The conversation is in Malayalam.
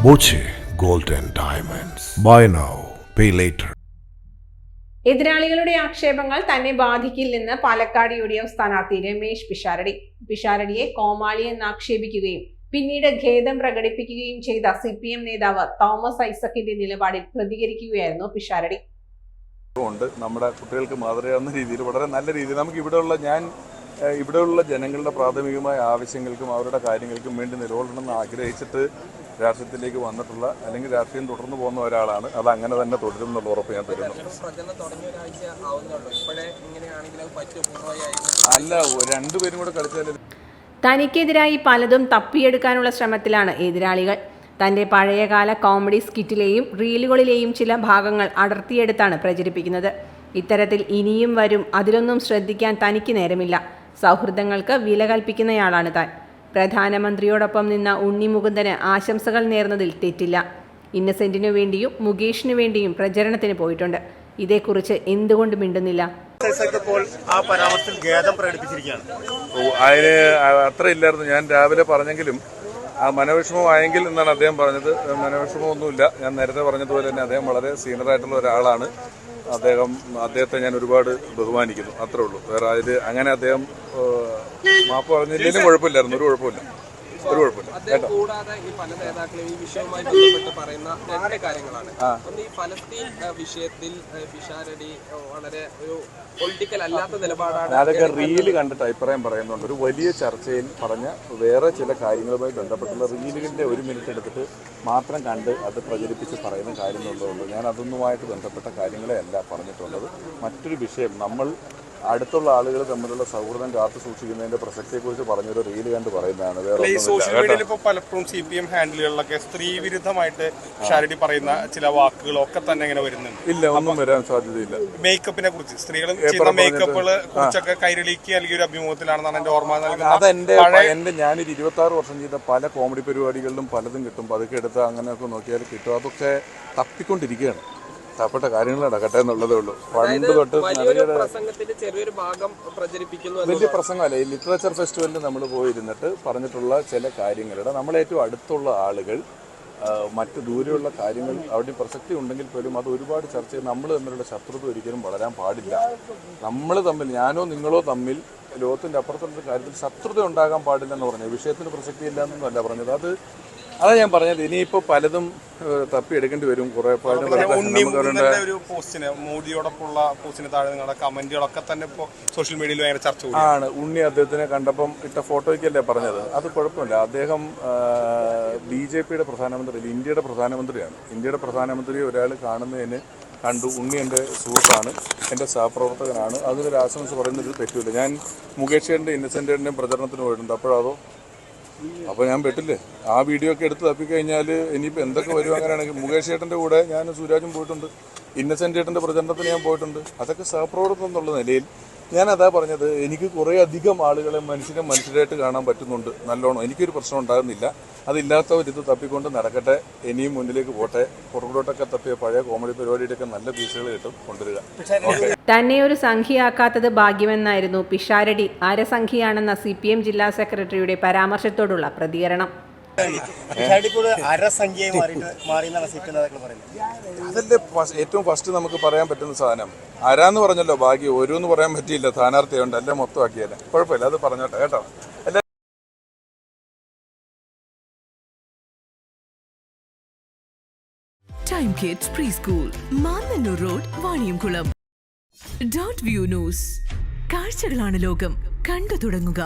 Boche Gold and Diamonds. Buy now, pay later. എതിരാളികളുടെ ആക്ഷേപങ്ങൾ തന്നെ ബാധിക്കില്ലെന്ന് പാലക്കാട് UDF സ്ഥാനാർത്ഥി രമേശ് പിഷാരടിയെ കോമാളി എന്ന് ആക്ഷേപിക്കുകയും പിന്നീട് ഖേദം പ്രകടിപ്പിക്കുകയും ചെയ്ത CPM നേതാവ് തോമസ് ഐസക്കിന്റെ നിലപാടിൽ പ്രതികരിക്കുകയായിരുന്നു പിഷാരടി. നമ്മുടെ കുട്ടികൾക്ക് മാതൃകയാവുന്ന രീതിയിൽ വളരെ നല്ല രീതിയിൽ നമുക്ക് ഇവിടെയുള്ള ജനങ്ങളുടെ പ്രാഥമികമായ ആവശ്യങ്ങൾക്കും അവരുടെ കാര്യങ്ങൾക്കും വേണ്ടി നിലകൊള്ളണമെന്ന് ആഗ്രഹിച്ചിട്ട് രാഷ്ട്രീയത്തിലേക്ക് വന്നിട്ടുള്ള അല്ലെങ്കിൽ രാഷ്ട്രീയം തുടർന്നു പോകുന്ന ഒരാളാണ്. അത് അങ്ങനെ തന്നെ തുടരും എന്നുള്ള ഉറപ്പ് ഞാൻ തരുന്നു. അല്ല, രണ്ടുപേരും കൂടെ കളിച്ചാൽ തനിക്കെതിരായി പലതും തപ്പിയെടുക്കാനുള്ള ശ്രമത്തിലാണ് എതിരാളികൾ. തന്റെ പഴയകാല കോമഡി സ്കിറ്റിലെയും റീലുകളിലെയും ചില ഭാഗങ്ങൾ അടർത്തിയെടുത്താണ് പ്രചരിപ്പിക്കുന്നത്. ഇത്തരത്തിൽ ഇനിയും വരും, അതിലൊന്നും ശ്രദ്ധിക്കാൻ തനിക്ക് നേരമില്ല. സൗഹൃദങ്ങൾക്ക് വില കൽപ്പിക്കുന്നയാളാണ് താൻ. പ്രധാനമന്ത്രിയോടൊപ്പം നിന്ന ഉണ്ണി മുകുന്ദന് ആശംസകൾ നേർന്നതിൽ തെറ്റില്ല. ഇന്നസെന്റിനു വേണ്ടിയും മുകേഷിനു വേണ്ടിയും പ്രചരണത്തിന് പോയിട്ടുണ്ട്. ഇതേക്കുറിച്ച് എന്തുകൊണ്ട് മിണ്ടുന്നില്ല? അതിന് അത്ര ഇല്ലായിരുന്നു. ഞാൻ രാവിലെ പറഞ്ഞെങ്കിലും മനോവിഷമമായെങ്കിൽ എന്നാണ് അദ്ദേഹം പറഞ്ഞത്. മനോവിഷമമൊന്നുമില്ല. ഞാൻ നേരത്തെ പറഞ്ഞതുപോലെ തന്നെ അദ്ദേഹം വളരെ സീനിയറായിട്ടുള്ള ഒരാളാണ്. അദ്ദേഹത്തെ ഞാൻ ഒരുപാട് ബഹുമാനിക്കുന്നു, അത്രേ ഉള്ളൂ. വേറെ അതിൽ അങ്ങനെ അദ്ദേഹം മാപ്പ് പറഞ്ഞില്ലെങ്കിലും കുഴപ്പമില്ലായിരുന്നു. ഒരു കുഴപ്പമില്ല. കൂടാതെ ഈ പല നേതാക്കളും ഈ വിഷയവുമായി ബന്ധപ്പെട്ട് പറയുന്ന രണ്ട് കാര്യങ്ങളാണ്. ഒന്ന്, ഈ ഫലസ്തീൻ വിഷയത്തിൽ പിഷാരടി വളരെ ഒരു പൊളിറ്റിക്കൽ അല്ലാത്ത നിലപാടാണ്. അതൊക്കെ റീല് കണ്ടിട്ട് അഭിപ്രായം പറയുന്നുണ്ട്. ഒരു വലിയ ചർച്ചയിൽ പറഞ്ഞ വേറെ ചില കാര്യങ്ങളുമായി ബന്ധപ്പെട്ടുള്ള റീലുകളുടെ 1 മിനിറ്റ് എടുത്തിട്ട് മാത്രം കണ്ട് അത് പ്രചരിപ്പിച്ച് പറയുന്ന കാര്യങ്ങളുള്ളതുകൊണ്ട് ഞാൻ അതൊന്നുമായിട്ട് ബന്ധപ്പെട്ട കാര്യങ്ങളെ അല്ല പറഞ്ഞിട്ടുള്ളത്. മറ്റൊരു വിഷയം, നമ്മൾ അടുത്തുള്ള ആളുകൾ തമ്മിലുള്ള സൗഹൃദം കാത്തു സൂക്ഷിക്കുന്നതിന്റെ പ്രസക്തിയെക്കുറിച്ച് പറഞ്ഞൊരു റീല് കണ്ട് പറയുന്നതാണ്. സോഷ്യൽ മീഡിയയിൽ ഇപ്പോൾ പലപ്പോഴും CPM ഹാൻഡിലുകളിലൊക്കെ സ്ത്രീ വിരുദ്ധമായിട്ട് ഷാരടി പറയുന്ന ചില വാക്കുകളൊക്കെ തന്നെ ഇങ്ങനെ വരുന്നുണ്ട്. ഇല്ല, ഒന്നും വരാൻ സാധ്യതയില്ല. മേക്കപ്പിനെ കുറിച്ച്, സ്ത്രീകളും ചെയ്യുന്ന മേക്കപ്പുകളെ കുറിച്ചൊക്കെ കൈരളിക്ക് അല്ലെങ്കിൽ ഒരു അഭിമുഖത്തിലാണെന്നാണ് എന്റെ ഓർമ്മ നൽകുന്നത്. അതെന്റെ ഞാനൊരു 26 വർഷം ചെയ്ത പല കോമഡി പരിപാടികളിലും പലതും കിട്ടും. പതുക്കെ എടുത്ത് അങ്ങനെയൊക്കെ നോക്കിയാൽ കിട്ടും. അതൊക്കെ തപ്പിക്കൊണ്ടിരിക്കുകയാണ്. തപ്പട്ട കാര്യങ്ങൾ നടക്കട്ടെ എന്നുള്ളതേ ഉള്ളൂ. പണ്ട് തൊട്ട് വലിയ പ്രസംഗമല്ല. ഈ ലിറ്ററേച്ചർ ഫെസ്റ്റിവലിൽ നമ്മൾ പോയിരുന്നിട്ട് പറഞ്ഞിട്ടുള്ള ചില കാര്യങ്ങളുടെ നമ്മളേറ്റവും അടുത്തുള്ള ആളുകൾ മറ്റ് ദൂരെയുള്ള കാര്യങ്ങൾ അവിടെ പ്രസക്തി ഉണ്ടെങ്കിൽ പോലും അത് ഒരുപാട് ചർച്ച ചെയ്ത് നമ്മൾ തമ്മിലുള്ള ശത്രുത ഒരിക്കലും വളരാൻ പാടില്ല. നമ്മൾ തമ്മിൽ, ഞാനോ നിങ്ങളോ തമ്മിൽ ലോകത്തിൻ്റെ അപ്പുറത്തുള്ള കാര്യത്തിൽ ശത്രുത ഉണ്ടാകാൻ പാടില്ലെന്ന് പറഞ്ഞത്. വിഷയത്തിന് പ്രസക്തി ഇല്ല എന്നല്ല പറഞ്ഞത്. അതാ ഞാൻ പറഞ്ഞത്. ഇനിയിപ്പോൾ പലതും തപ്പിയെടുക്കേണ്ടി വരും. കുറെ ഒരു പോസ്റ്റിന്, മോദിയോടൊപ്പമുള്ള പോസ്റ്റിന് താഴെ നിങ്ങളുടെ കമന്റുകളൊക്കെ തന്നെ ഇപ്പോൾ സോഷ്യൽ മീഡിയയിൽ ഭയങ്കര ചർച്ച ആണ്. ഉണ്ണി അദ്ദേഹത്തിനെ കണ്ടപ്പം ഇട്ട ഫോട്ടോയ്ക്കല്ലേ പറഞ്ഞത്. അത് കുഴപ്പമില്ല. അദ്ദേഹം BJPയുടെ പ്രധാനമന്ത്രി, ഇന്ത്യയുടെ പ്രധാനമന്ത്രിയാണ്. ഇന്ത്യയുടെ പ്രധാനമന്ത്രിയെ ഒരാൾ കാണുന്നതിന് കണ്ടു. ഉണ്ണി എൻ്റെ സുഹൃത്താണ്, എൻ്റെ സഹപ്രവർത്തകനാണ്. അതിനൊരു ആശംസ പറയുന്നൊരു തെറ്റില്ല. ഞാൻ മുകേഷേട്ടൻ്റെ ഇന്നസെന്റിൻ്റെയും പ്രചരണത്തിന് പോയിട്ടുണ്ട്. അപ്പോൾ ഞാൻ പെട്ടില്ലേ. ആ വീഡിയോ ഒക്കെ എടുത്ത് തപ്പിക്കഴിഞ്ഞാൽ ഇനിയിപ്പോൾ എന്തൊക്കെ വരും. അങ്ങനെയാണെങ്കിൽ മുകേഷ് ചേട്ടൻ്റെ കൂടെ ഞാൻ സൂരാജും പോയിട്ടുണ്ട്. ഇന്നസെന്റ് ചേട്ടൻ്റെ പ്രചരണത്തിന് ഞാൻ പോയിട്ടുണ്ട്. അതൊക്കെ സഹപ്രവർത്തനം എന്നുള്ള നിലയിൽ ഞാനതാ പറഞ്ഞത്. എനിക്ക് കുറേ അധികം ആളുകളെ മനുഷ്യരായിട്ട് കാണാൻ പറ്റുന്നുണ്ട് നല്ലോണം. എനിക്കൊരു പ്രശ്നം ഉണ്ടാകുന്നില്ല. അതില്ലാത്തവർ ഇത് തപ്പിക്കൊണ്ട് നടക്കട്ടെ, ഇനിയും മുന്നിലേക്ക് പോട്ടെ. പുറകിലോട്ടൊക്കെ തപ്പിയ പഴയ കോമഡി പരിപാടിയുടെയൊക്കെ നല്ല പീസുകൾ കിട്ടും കൊണ്ടുവരിക. തന്നെ ഒരു സംഖ്യയാക്കാത്തത് ഭാഗ്യമെന്നായിരുന്നു പിഷാരടി അരസംഖ്യയാണെന്ന CPM ജില്ലാ സെക്രട്ടറിയുടെ പരാമർശത്തോടുള്ള പ്രതികരണം. അതല്ലേ ഏറ്റവും ഫസ്റ്റ് നമുക്ക് പറയാൻ പറ്റുന്ന സാധനം. ആരാന്ന് പറഞ്ഞല്ലോ, ഭാഗ്യം ഓരോന്ന് പറയാൻ പറ്റിയില്ല. സ്ഥാനാർത്ഥിയുണ്ട്, എല്ലാം മൊത്തമാക്കിയല്ലേ. കുഴപ്പമില്ല, അത് പറഞ്ഞോട്ടെ കേട്ടോ. Time kids pre school, Mannannur road, Vaniyamkulam. .view news. കാഴ്ചകളാണ് ലോകം, കണ്ടു തുടങ്ങുക.